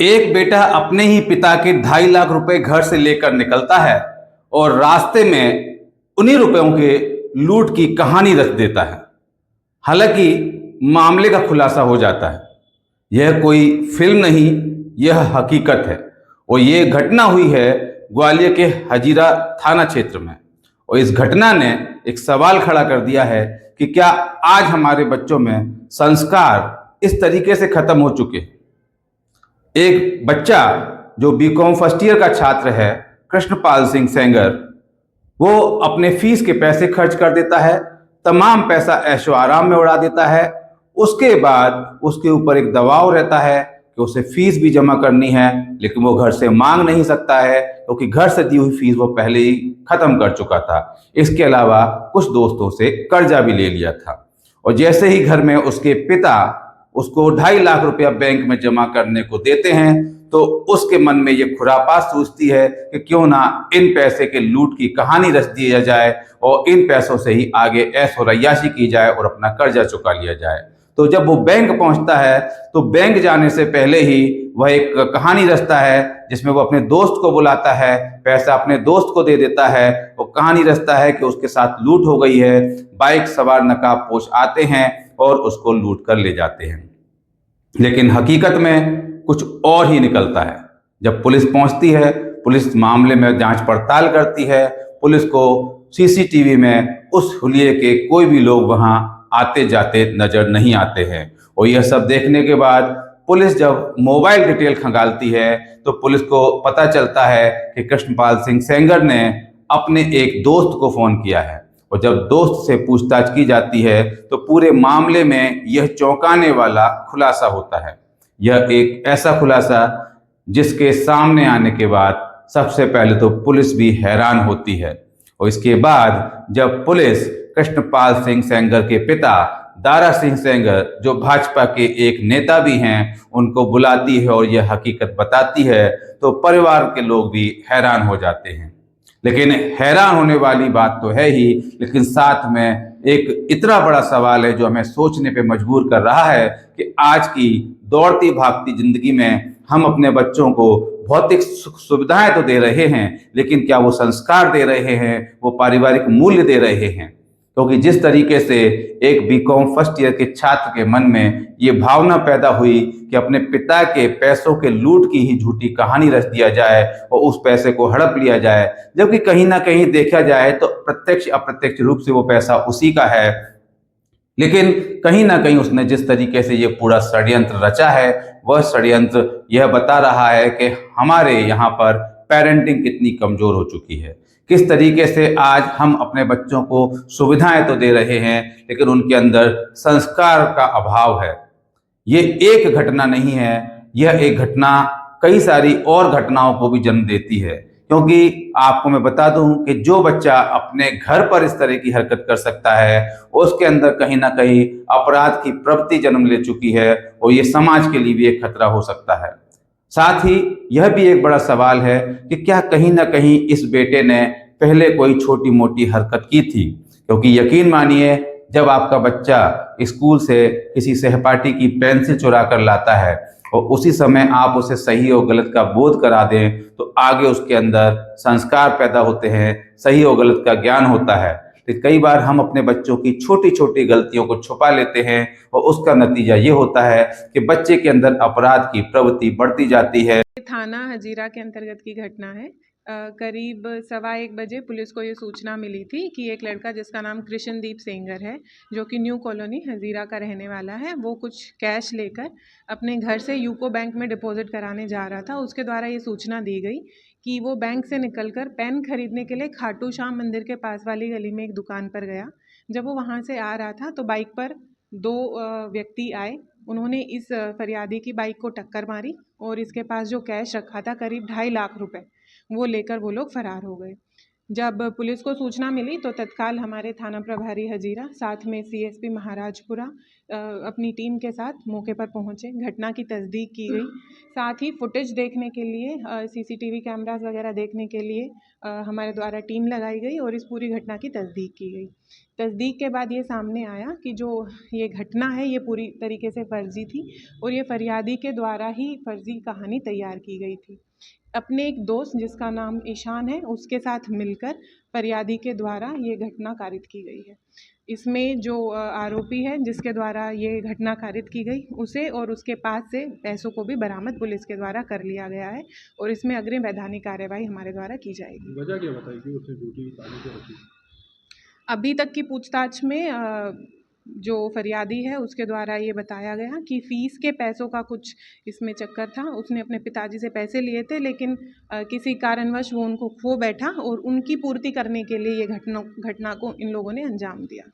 एक बेटा अपने ही पिता के 2.5 लाख रुपए घर से लेकर निकलता है और रास्ते में उन्हीं रुपयों के लूट की कहानी रच देता है। हालांकि मामले का खुलासा हो जाता है। यह कोई फिल्म नहीं, यह हकीकत है और ये घटना हुई है ग्वालियर के हजीरा थाना क्षेत्र में। और इस घटना ने एक सवाल खड़ा कर दिया है कि क्या आज हमारे बच्चों में संस्कार इस तरीके से खत्म हो चुके हैं। एक बच्चा जो बीकॉम फर्स्ट ईयर का छात्र है, कृष्णपाल सिंह सेंगर, वो अपने फीस के पैसे खर्च कर देता है, तमाम पैसा ऐशो आराम में उड़ा देता है। उसके बाद उसके ऊपर एक दबाव रहता है कि उसे फीस भी जमा करनी है, लेकिन वो घर से मांग नहीं सकता है क्योंकि घर से दी हुई फीस वो पहले ही खत्म कर चुका था। इसके अलावा कुछ दोस्तों से कर्जा भी ले लिया था। और जैसे ही घर में उसके पिता उसको 2.5 लाख रुपया बैंक में जमा करने को देते हैं तो उसके मन में ये खुरापात सूझती है कि क्यों ना इन पैसे के लूट की कहानी रच दिया जाए और इन पैसों से ही आगे ऐशो रैयाशी की जाए और अपना कर्जा चुका लिया जाए। तो जब वो बैंक पहुंचता है तो बैंक जाने से पहले ही वह एक कहानी रचता है जिसमें वो अपने दोस्त को बुलाता है, पैसा अपने दोस्त को दे देता है। वो कहानी रचता है कि उसके साथ लूट हो गई है, बाइक सवार नकाबपोश आते हैं और उसको लूट कर ले जाते हैं। लेकिन हकीकत में कुछ और ही निकलता है। जब पुलिस पहुंचती है, पुलिस मामले में जांच पड़ताल करती है, पुलिस को सीसीटीवी में उस हुलिये के कोई भी लोग वहां आते जाते नजर नहीं आते हैं। और यह सब देखने के बाद पुलिस जब मोबाइल डिटेल खंगालती है तो पुलिस को पता चलता है कि कृष्णपाल सिंह सेंगर ने अपने एक दोस्त को फोन किया है। और जब दोस्त से पूछताछ की जाती है तो पूरे मामले में यह चौंकाने वाला खुलासा होता है। यह एक ऐसा खुलासा जिसके सामने आने के बाद सबसे पहले तो पुलिस भी हैरान होती है। और इसके बाद जब पुलिस कृष्णपाल सिंह सेंगर के पिता दारा सिंह सेंगर, जो भाजपा के एक नेता भी हैं, उनको बुलाती है और यह हकीकत बताती है तो परिवार के लोग भी हैरान हो जाते हैं। लेकिन हैरान होने वाली बात तो है ही, लेकिन साथ में एक इतना बड़ा सवाल है जो हमें सोचने पे मजबूर कर रहा है कि आज की दौड़ती भागती जिंदगी में हम अपने बच्चों को भौतिक सुख सुविधाएं तो दे रहे हैं, लेकिन क्या वो संस्कार दे रहे हैं, वो पारिवारिक मूल्य दे रहे हैं? क्योंकि जिस तरीके से एक बीकॉम फर्स्ट ईयर के छात्र के मन में ये भावना पैदा हुई कि अपने पिता के पैसों के लूट की ही झूठी कहानी रच दिया जाए और उस पैसे को हड़प लिया जाए, जबकि कहीं ना कहीं देखा जाए तो प्रत्यक्ष अप्रत्यक्ष रूप से वो पैसा उसी का है, लेकिन कहीं ना कहीं उसने जिस तरीके से ये पूरा षड्यंत्र रचा है, वह षड्यंत्र यह बता रहा है कि हमारे यहाँ पर पेरेंटिंग कितनी कमजोर हो चुकी है। किस तरीके से आज हम अपने बच्चों को सुविधाएं तो दे रहे हैं, लेकिन उनके अंदर संस्कार का अभाव है। ये एक घटना नहीं है, यह एक घटना कई सारी और घटनाओं को भी जन्म देती है। क्योंकि आपको मैं बता दूं कि जो बच्चा अपने घर पर इस तरह की हरकत कर सकता है, उसके अंदर कहीं ना कहीं अपराध की प्रवृत्ति जन्म ले चुकी है और ये समाज के लिए भी एक खतरा हो सकता है। साथ ही यह भी एक बड़ा सवाल है कि क्या कहीं ना कहीं इस बेटे ने पहले कोई छोटी मोटी हरकत की थी? क्योंकि यकीन मानिए, जब आपका बच्चा स्कूल से किसी सहपाठी की पेंसिल चुरा कर लाता है और उसी समय आप उसे सही और गलत का बोध करा दें तो आगे उसके अंदर संस्कार पैदा होते हैं, सही और गलत का ज्ञान होता है। तो कई बार हम अपने बच्चों की छोटी छोटी गलतियों को छुपा लेते हैं और उसका नतीजा ये होता है कि बच्चे के अंदर अपराध की प्रवृत्ति बढ़ती जाती है। थाना हजीरा के अंतर्गत की घटना है। करीब 1:15 बजे पुलिस को ये सूचना मिली थी कि एक लड़का जिसका नाम कृष्णदीप सेंगर है, जो कि न्यू कॉलोनी हजीरा का रहने वाला है, वो कुछ कैश लेकर अपने घर से यूको बैंक में डिपॉजिट कराने जा रहा था। उसके द्वारा ये सूचना दी गई कि वो बैंक से निकलकर पेन खरीदने के लिए खाटू श्याम मंदिर के पास वाली गली में एक दुकान पर गया। जब वो वहाँ से आ रहा था तो बाइक पर दो व्यक्ति आए। उन्होंने इस फरियादी की बाइक को टक्कर मारी और इसके पास जो कैश रखा था करीब 2.5 लाख रुपए, वो लेकर वो लोग फरार हो गए। जब पुलिस को सूचना मिली तो तत्काल हमारे थाना प्रभारी हजीरा साथ में सीएसपी महाराजपुरा अपनी टीम के साथ मौके पर पहुंचे। घटना की तस्दीक की गई। साथ ही फुटेज देखने के लिए सीसीटीवी कैमरास वगैरह देखने के लिए हमारे द्वारा टीम लगाई गई और इस पूरी घटना की तस्दीक की गई। तस्दीक के बाद ये सामने आया कि जो ये घटना है ये पूरी तरीके से फर्जी थी और ये फरियादी के द्वारा ही फर्जी कहानी तैयार की गई थी। अपने एक दोस्त जिसका नाम ईशान है उसके साथ मिलकर फरियादी के द्वारा ये घटना कारित की गई है। इसमें जो आरोपी है जिसके द्वारा ये घटना कारित की गई उसे और उसके पास से पैसों को भी बरामद पुलिस के द्वारा कर लिया गया है और इसमें अग्रिम वैधानिक कार्यवाही हमारे द्वारा की जाएगी। वजह क्या बताई कि उसने झूठी ताली क्यों रखी? अभी तक की पूछताछ में जो फरियादी है उसके द्वारा ये बताया गया कि फ़ीस के पैसों का कुछ इसमें चक्कर था। उसने अपने पिताजी से पैसे लिए थे लेकिन किसी कारणवश वो उनको खो बैठा और उनकी पूर्ति करने के लिए ये घटना को इन लोगों ने अंजाम दिया।